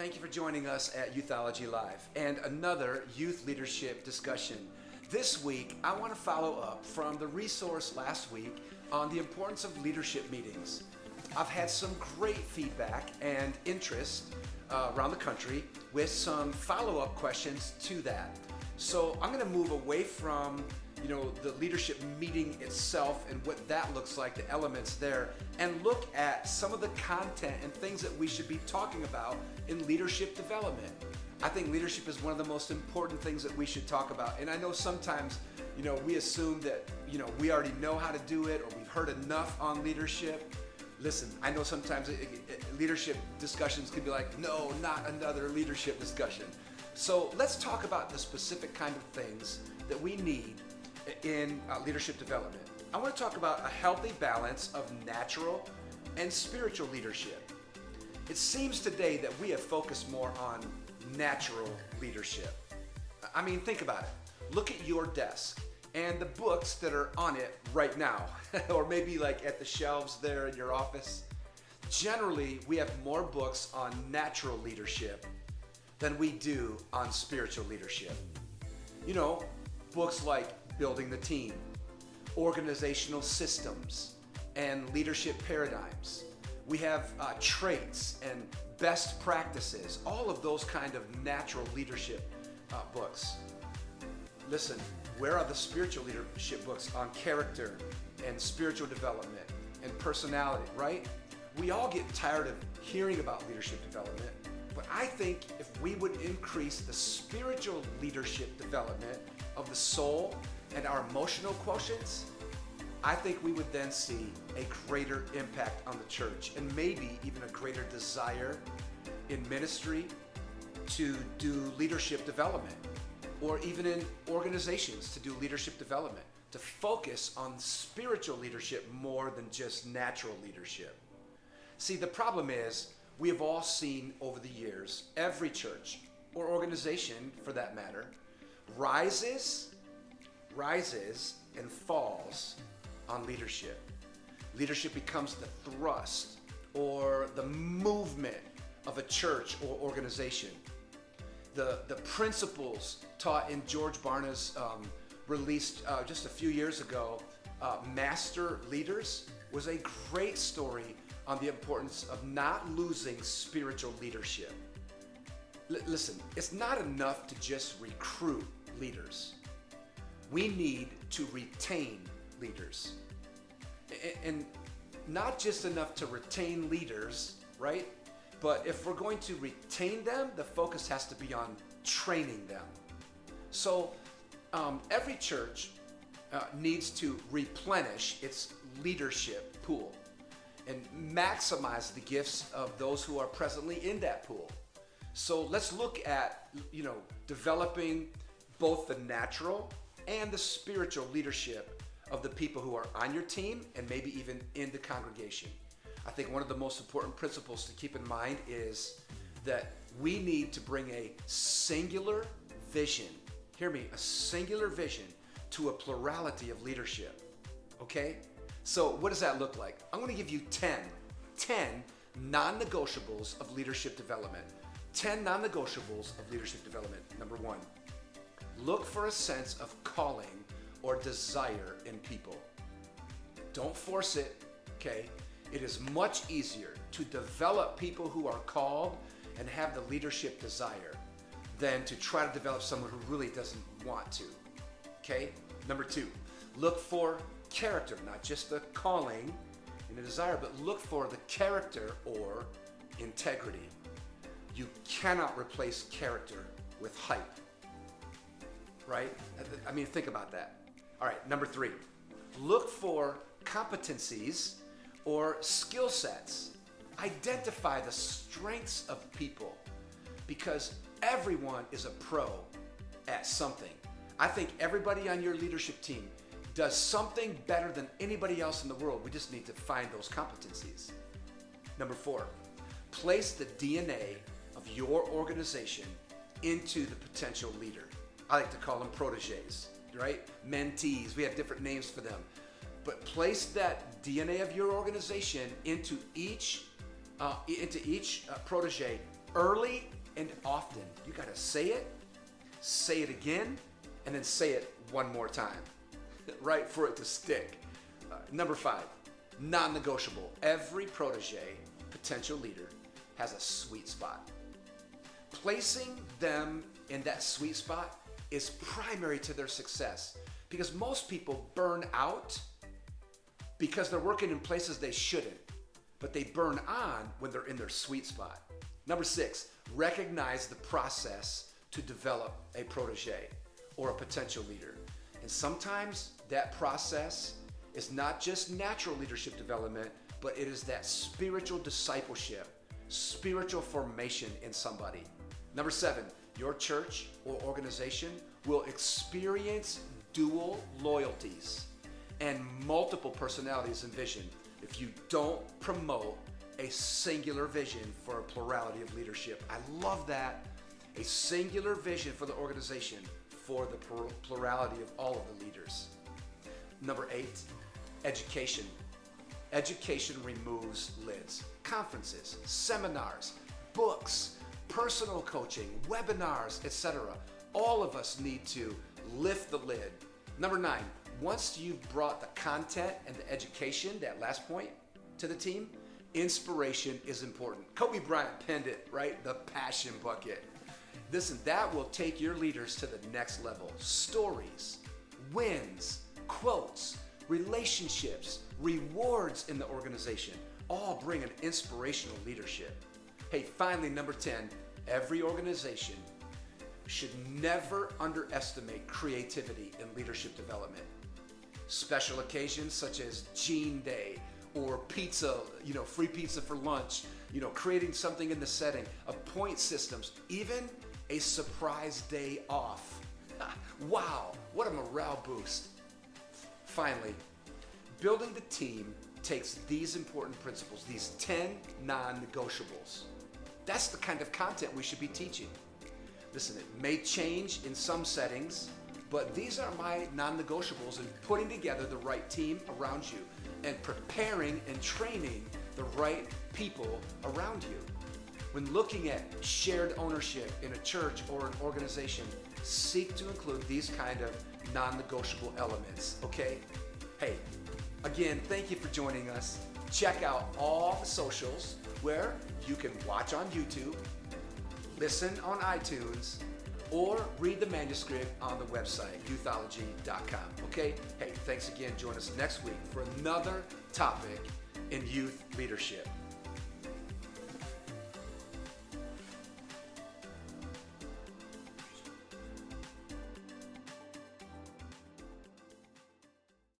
Thank you for joining us at Youthology Live and another youth leadership discussion. This week, I want to follow up from the resource last week on the importance of leadership meetings. I've had some great feedback and interest around the country with some follow-up questions to that. So I'm going to move away from the leadership meeting itself and what that looks like, the elements there, and look at some of the content and things that we should be talking about in leadership development. I think leadership is one of the most important things that we should talk about. And I know sometimes, we assume that, we already know how to do it or we've heard enough on leadership. Listen, I know sometimes leadership discussions can be like, no, not another leadership discussion. So let's talk about the specific kind of things that we need in leadership development. I want to talk about a healthy balance of natural and spiritual leadership. It seems today that we have focused more on natural leadership. I mean, think about it. Look at your desk and the books that are on it right now, or maybe like at the shelves there in your office. Generally, we have more books on natural leadership than we do on spiritual leadership. Books like Building the Team, Organizational Systems, and Leadership Paradigms. We have traits and best practices, all of those kind of natural leadership books. Listen, where are the spiritual leadership books on character and spiritual development and personality, right? We all get tired of hearing about leadership development, but I think if we would increase the spiritual leadership development of the soul and our emotional quotients, I think we would then see a greater impact on the church and maybe even a greater desire in ministry to do leadership development, or even in organizations to do leadership development, to focus on spiritual leadership more than just natural leadership. See, the problem is we have all seen over the years, every church or organization for that matter, rises and falls on leadership. Leadership becomes the thrust or the movement of a church or organization. The principles taught in George Barna's released just a few years ago, Master Leaders, was a great story on the importance of not losing spiritual leadership. Listen, it's not enough to just recruit leaders. We need to retain leaders. And not just enough to retain leaders, right? But if we're going to retain them, the focus has to be on training them. So every church needs to replenish its leadership pool and maximize the gifts of those who are presently in that pool. So let's look at, developing both the natural and the spiritual leadership of the people who are on your team and maybe even in the congregation. I think one of the most important principles to keep in mind is that we need to bring a singular vision. Hear me, a singular vision to a plurality of leadership. Okay? So what does that look like? I'm going to give you 10 non-negotiables of leadership development. 10 non-negotiables of leadership development. Number 1, look for a sense of calling or desire in people. Don't force it, okay? It is much easier to develop people who are called and have the leadership desire than to try to develop someone who really doesn't want to, okay? Number 2, look for character, not just the calling and the desire, but look for the character or integrity. You cannot replace character with hype, right? I mean, think about that. All right, number 3, look for competencies or skill sets. Identify the strengths of people because everyone is a pro at something. I think everybody on your leadership team does something better than anybody else in the world. We just need to find those competencies. Number 4, place the DNA of your organization into the potential leader. I like to call them proteges, right? Mentees, we have different names for them. But place that DNA of your organization into each protege early and often. You got to say it again, and then say it one more time, right, for it to stick. Number 5, non-negotiable. Every protege, potential leader, has a sweet spot. Placing them in that sweet spot is primary to their success, because most people burn out because they're working in places they shouldn't, but they burn on when they're in their sweet spot. Number 6, recognize the process to develop a protege or a potential leader. And sometimes that process is not just natural leadership development, but it is that spiritual discipleship, spiritual formation in somebody. Number 7, your church or organization will experience dual loyalties and multiple personalities and vision if you don't promote a singular vision for a plurality of leadership. I love that. A singular vision for the organization for the plurality of all of the leaders. Number 8, education. Education removes lids. Conferences, seminars, books, personal coaching, webinars, etc. All of us need to lift the lid. Number 9, once you've brought the content and the education, that last point, to the team, inspiration is important. Kobe Bryant penned it, right? The passion bucket. Listen, that will take your leaders to the next level. Stories, wins, quotes, relationships, rewards in the organization all bring an inspirational leadership. Hey, finally, number 10, every organization should never underestimate creativity in leadership development. Special occasions such as Gene Day or pizza, free pizza for lunch, creating something in the setting, point systems, even a surprise day off. Wow, what a morale boost. Finally, building the team takes these important principles, these 10 non-negotiables. That's the kind of content we should be teaching. Listen, it may change in some settings, but these are my non-negotiables in putting together the right team around you and preparing and training the right people around you. When looking at shared ownership in a church or an organization, seek to include these kind of non-negotiable elements, okay? Hey, again, thank you for joining us. Check out all the socials where you can watch on YouTube, listen on iTunes, or read the manuscript on the website, youthology.com. Okay? Hey, thanks again. Join us next week for another topic in youth leadership.